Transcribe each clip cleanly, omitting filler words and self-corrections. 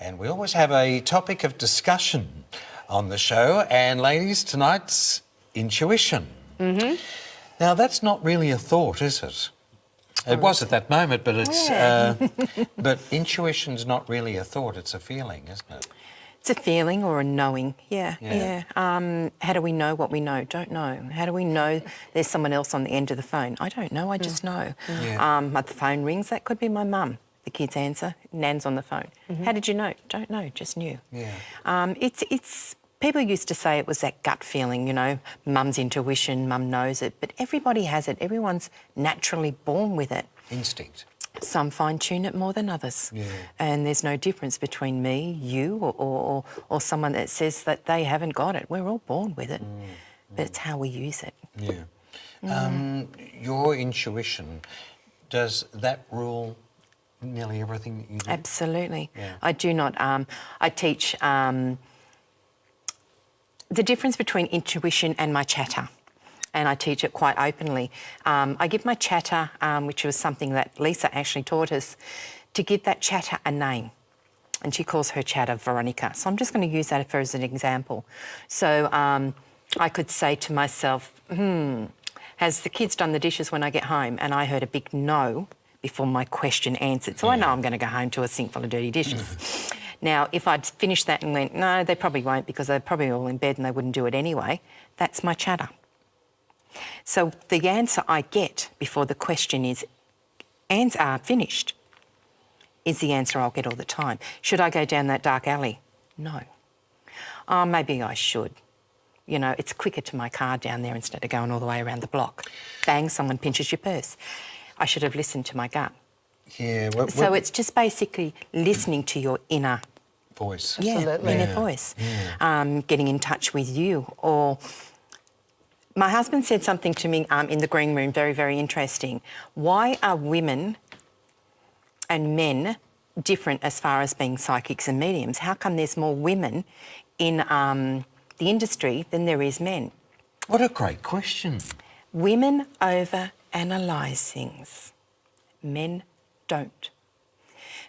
And we always have a topic of discussion on the show. And ladies, tonight's intuition. Now, that's not really a thought, is it? It was at that moment, but it's but intuition's not really a thought, it's a feeling, isn't it? It's a feeling or a knowing, yeah. How do we know what we know? Don't know. How do we know there's someone else on the end of the phone? I don't know, I just know. The phone rings, that could be my mum. The kids answer, Nan's on the phone. How did you know? Don't know, just knew. It's people used to say it was that gut feeling, you know, mum's intuition, mum knows it, but everybody has it. Everyone's naturally born with it. Instinct. Some fine-tune it more than others. And there's no difference between me, you, or someone that says that they haven't got it. We're all born with it, but it's how we use it. Your intuition, does that rule nearly everything that you do? Absolutely. I do not. I teach the difference between intuition and my chatter, and I teach it quite openly. I give my chatter, which was something that Lisa actually taught us, to give that chatter a name. And she calls her chatter Veronica. So I'm just going to use that as an example. So I could say to myself, has the kids done the dishes when I get home? And I heard a big no before my question answered. So I know I'm going to go home to a sink full of dirty dishes. Now, if I'd finished that and went, no, they probably won't because they're probably all in bed and they wouldn't do it anyway, that's my chatter. So the answer I get before the question is finished is the answer I'll get all the time. Should I go down that dark alley? No. Oh, maybe I should. You know, it's quicker to my car down there instead of going all the way around the block. Bang, someone pinches your purse. I should have listened to my gut. So it's just basically listening to your inner voice. Inner voice. Getting in touch with you. Or my husband said something to me in the green room, very, very interesting. Why are women and men different as far as being psychics and mediums? How come there's more women in the industry than there is men? What a great question. Women overanalyse things. Men don't.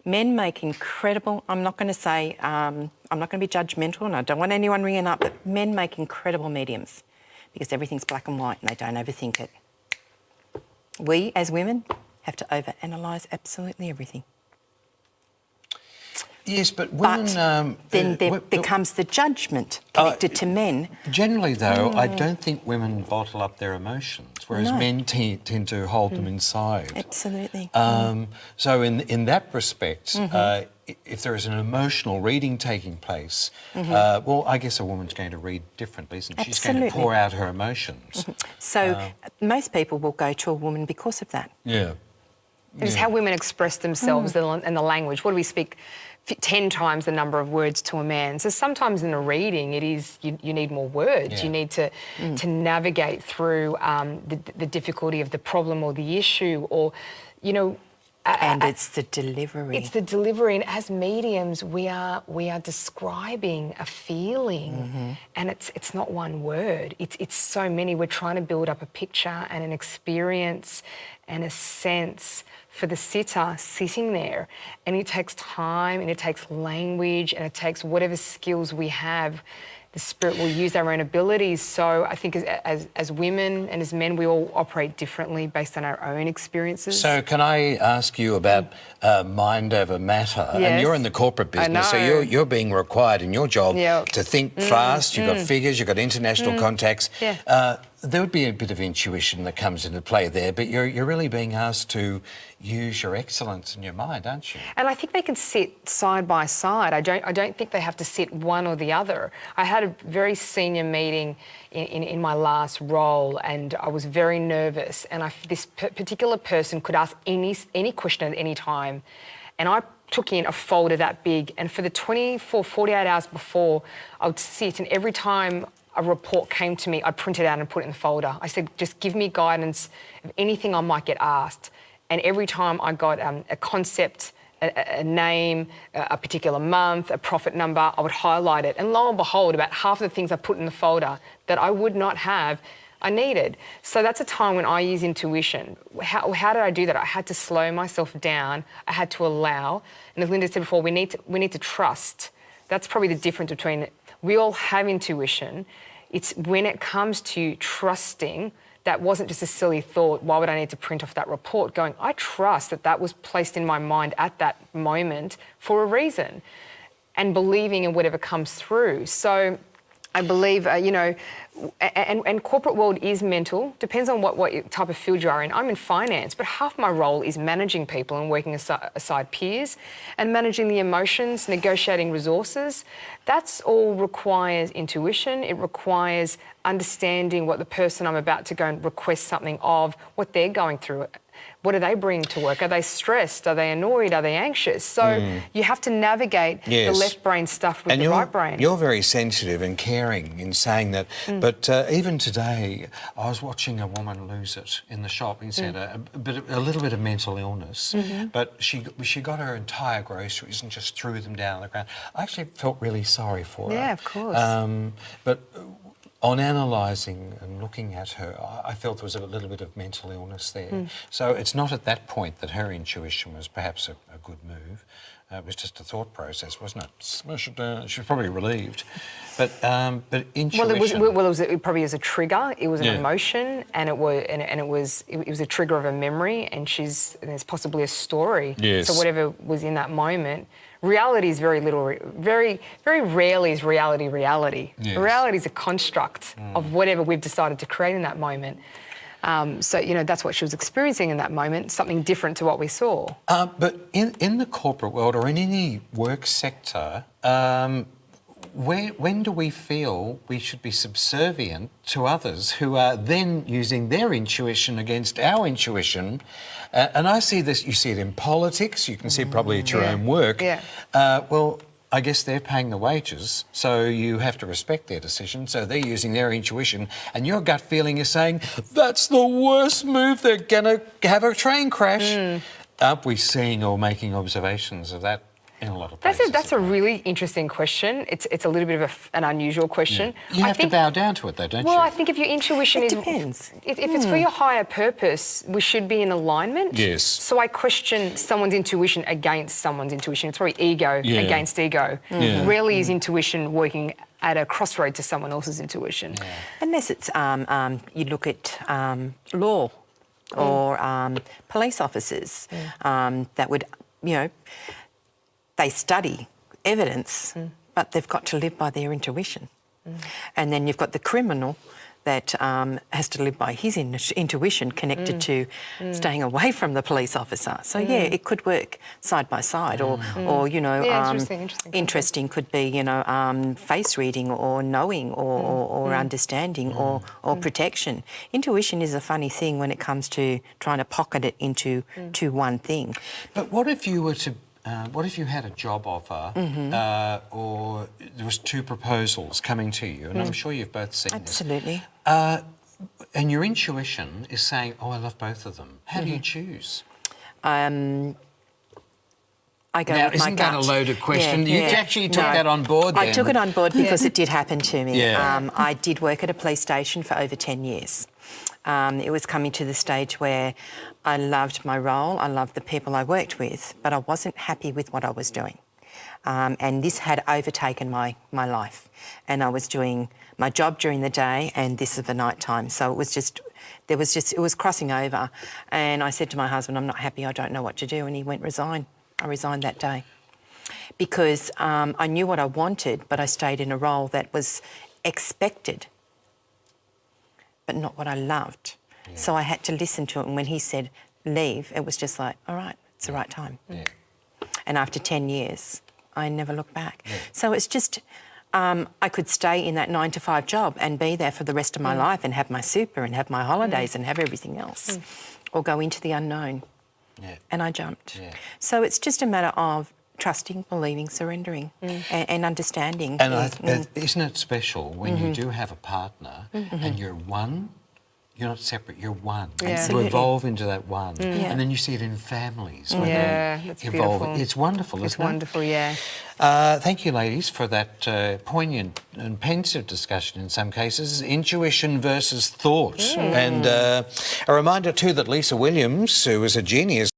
Men make incredible, I'm not going to say, I'm not going to be judgmental and I don't want anyone ringing up, but men make incredible mediums because everything's black and white and they don't overthink it. We, as women, have to overanalyse absolutely everything. Yes, but women... then there becomes the judgment connected to men. Generally, though, I don't think women bottle up their emotions, whereas men tend to hold them inside. Absolutely. So in that respect, if there is an emotional reading taking place, well, I guess a woman's going to read differently, isn't she? She's going to pour out her emotions. So most people will go to a woman because of that. It's how women express themselves and the language. What do we speak 10 times the number of words to a man? So sometimes in a reading, it is you need more words. You need to navigate through the difficulty of the problem or the issue, or, you know. And it's the delivery. It's the delivery, and as mediums, we are describing a feeling, and it's not one word. It's so many. We're trying to build up a picture and an experience and a sense for the sitter sitting there, and it takes time, and it takes language, and it takes whatever skills we have. The spirit will use our own abilities. So I think as women and as men, we all operate differently based on our own experiences. So can I ask you about mind over matter? Yes. And you're in the corporate business, so you're being required in your job to think fast. You've got figures, you've got international contacts. There would be a bit of intuition that comes into play there, but you're really being asked to use your excellence in your mind, aren't you? And I think they can sit side by side. I don't think they have to sit one or the other. I had a very senior meeting in my last role, and I was very nervous. And this particular person could ask any question at any time, and I took in a folder that big. And for the 48 hours before, I would sit, and every time a report came to me, I'd print it out and put it in the folder. I said, just give me guidance of anything I might get asked. And every time I got a concept, a name, a particular month, a profit number, I would highlight it. And lo and behold, about half of the things I put in the folder that I would not have, I needed. So that's a time when I use intuition. How did I do that? I had to slow myself down. I had to allow. And as Linda said before, we need to trust. That's probably the difference between, we all have intuition. It's when it comes to trusting, that wasn't just a silly thought, why would I need to print off that report? Going, I trust that that was placed in my mind at that moment for a reason, and believing in whatever comes through. So I believe, and corporate world is mental, depends on what type of field you are in. I'm in finance, but half my role is managing people and working aside peers and managing the emotions, negotiating resources. That's all requires intuition. It requires understanding what the person I'm about to go and request something of, what they're going through. What do they bring to work? Are they stressed? Are they annoyed? Are they anxious? So you have to navigate the left brain stuff with the right brain. You're very sensitive and caring in saying that. But even today, I was watching a woman lose it in the shopping centre, a little bit of mental illness. But she got her entire groceries and just threw them down on the ground. I actually felt really sorry for her. Yeah, of course. But on analysing and looking at her, I felt there was a little bit of mental illness there. So it's not at that point that her intuition was perhaps a good move. It was just a thought process, wasn't it? Smash it down. She was probably relieved. But intuition... It probably was a trigger. It was an emotion, and it was a trigger of a memory, and there's possibly a story. Yes. So whatever was in that moment. Reality is very rarely is reality. Yes. Reality is a construct of whatever we've decided to create in that moment. So, that's what she was experiencing in that moment, something different to what we saw. But in the corporate world or in any work sector, when do we feel we should be subservient to others who are then using their intuition against our intuition? And I see this, you see it in politics, you can see it probably at your own work. Yeah. Well, I guess they're paying the wages, so you have to respect their decision. So they're using their intuition, and your gut feeling is saying, that's the worst move, they're going to have a train crash. Aren't we seeing or making observations of that in a lot of places? That's a really interesting question. It's a little bit of an unusual question. Yeah. You have to bow down to it, though, don't you? Well, I think if your intuition depends. If it's for your higher purpose, we should be in alignment. Yes. So I question someone's intuition against someone's intuition. It's probably ego against ego. Yeah. Rarely is intuition working at a crossroad to someone else's intuition. Yeah. Unless it's, you look at law or police officers that would, they study evidence, but they've got to live by their intuition. And then you've got the criminal that has to live by his intuition connected to staying away from the police officer. So, it could work side by side or interesting could be, face reading or knowing or understanding or protection. Intuition is a funny thing when it comes to trying to pocket it into one thing. But what if you were to... what if you had a job offer or there was two proposals coming to you, and I'm sure you've both seen Absolutely. this. And your intuition is saying, I love both of them. How do you choose? I go Now, with my isn't that gut. a loaded question? Yeah, You yeah. actually took that on board then? I took it on board because it did happen to me. Yeah. I did work at a police station for over 10 years. It was coming to the stage where I loved my role, I loved the people I worked with, but I wasn't happy with what I was doing. And this had overtaken my life. And I was doing my job during the day and this at the night time. So it was crossing over. And I said to my husband, I'm not happy, I don't know what to do. And he went, resign. I resigned that day. Because I knew what I wanted, but I stayed in a role that was expected, but not what I loved. Yeah. So I had to listen to it. And when he said, leave, it was just like, all right, it's the right time. Yeah. And after 10 years, I never looked back. Yeah. So it's just, I could stay in that 9-to-5 job and be there for the rest of my life and have my super and have my holidays and have everything else, or go into the unknown. Yeah. And I jumped. Yeah. So it's just a matter of trusting, believing, surrendering and understanding. And isn't it special when you do have a partner and you're one you're not separate, you're one. Yeah. You Absolutely. evolve into that one. Yeah. And then you see it in families when Yeah, they that's evolve. beautiful. It's wonderful, It's isn't it? wonderful, yeah. Thank you, ladies, for that poignant and pensive discussion in some cases, intuition versus thought. And a reminder too that Lisa Williams, who is a genius,